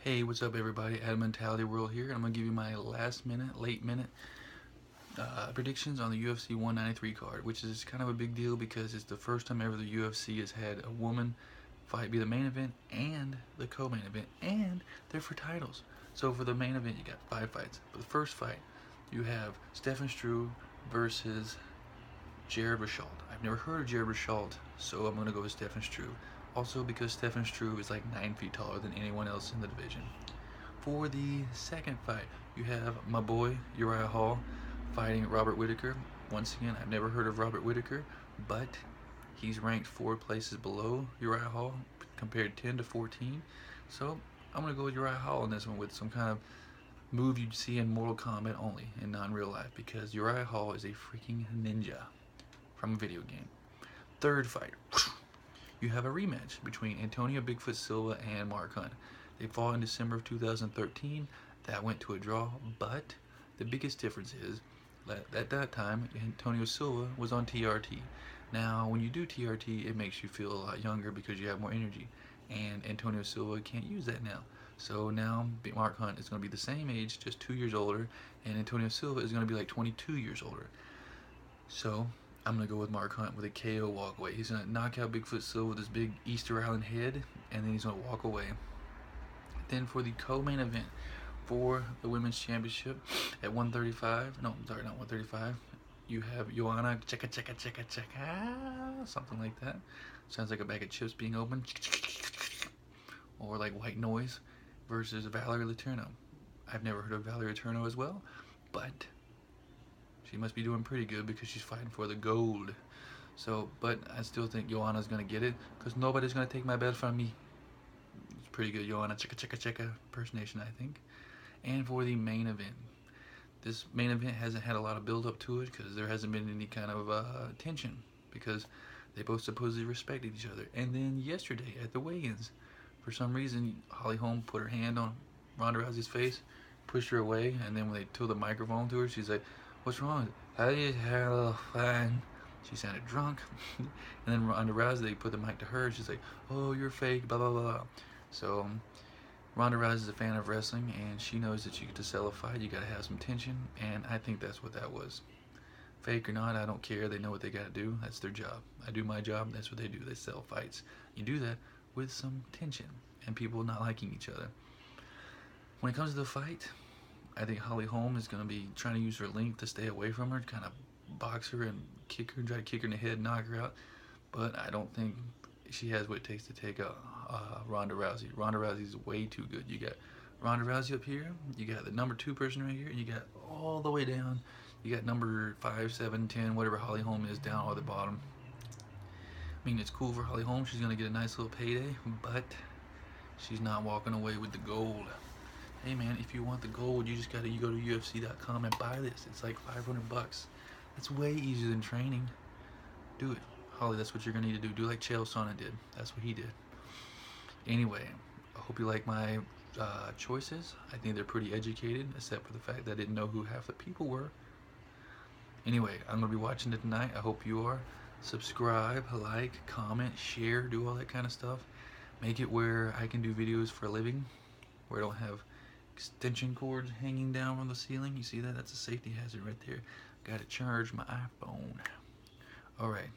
Hey, what's up everybody? Adam Mentality World here, and I'm going to give you my late minute predictions on the UFC 193 card, which is kind of a big deal because it's the first time ever the UFC has had a woman fight be the main event and the co-main event, and they're for titles. So for the main event, you got 5 fights. For the first fight, you have Stefan Struve versus Rosholt. I've never heard of Rosholt, so I'm going to go with Stefan Struve. Also because Stefan Struve is like 9 feet taller than anyone else in the division. For the second fight, you have my boy Uriah Hall fighting Robert Whittaker. Once again, I've never heard of Robert Whittaker, but he's ranked 4 places below Uriah Hall, compared 10 to 14. So I'm going to go with Uriah Hall in this one with some kind of move you'd see in Mortal Kombat only, in non-real life, because Uriah Hall is a freaking ninja from a video game. Third fight, you have a rematch between Antonio Bigfoot Silva and Mark Hunt. They fought in December of 2013. That went to a draw, but the biggest difference is that at that time, Antonio Silva was on TRT. Now, when you do TRT, it makes you feel a lot younger because you have more energy, and Antonio Silva can't use that now. So now Mark Hunt is going to be the same age, just 2 years older, and Antonio Silva is going to be like 22 years older. So I'm going to go with Mark Hunt with a KO walkaway. He's going to knock out Bigfoot Silva with his big Easter Island head, and then he's going to walk away. Then for the co-main event for the Women's Championship at 135, no, sorry, not 135, you have Joanna, checka, something like that. Sounds like a bag of chips being opened, or like white noise, versus Valerie Letourneau. I've never heard of Valerie Letourneau as well, but she must be doing pretty good because she's fighting for the gold. So, but I still think Joanna's going to get it because nobody's going to take my belt from me. It's pretty good, Joanna. Checka impersonation, I think. And for the main event. This main event hasn't had a lot of build up to it because there hasn't been any kind of tension because they both supposedly respected each other. And then yesterday at the weigh-ins, for some reason, Holm put her hand on Ronda Rousey's face, pushed her away, and then when they took the microphone to her, she's like, "What's wrong? I just had a little fun." She sounded drunk. And then Ronda Rousey, they put the mic to her. She's like, "Oh, you're fake, blah, blah, blah." So Ronda Rousey is a fan of wrestling, and she knows that you get to sell a fight, you got to have some tension, and I think that's what that was. Fake or not, I don't care. They know what they got to do. That's their job. I do my job. That's what they do. They sell fights. You do that with some tension and people not liking each other. When it comes to the fight, I think Holm is going to be trying to use her length to stay away from her, kind of box her and kick her, try to kick her in the head, knock her out. But I don't think she has what it takes to take Ronda Rousey. Ronda Rousey is way too good. You got Ronda Rousey up here, you got the number 2 person right here, and you got all the way down, you got number 5, 7, 10, whatever Holm is down at the bottom. I mean, it's cool for Holm. She's going to get a nice little payday, but she's not walking away with the gold. Hey man, if you want the gold, you go to UFC.com and buy this. It's like $500. That's way easier than training. Do it. Holly, that's what you're going to need to do. Do like Chael Sonnen did. That's what he did. Anyway, I hope you like my choices. I think they're pretty educated, except for the fact that I didn't know who half the people were. Anyway, I'm going to be watching it tonight. I hope you are. Subscribe, like, comment, share, do all that kind of stuff. Make it where I can do videos for a living, where I don't have extension cords hanging down from the ceiling. You see that? That's a safety hazard right there. Got to charge my iPhone. Alright.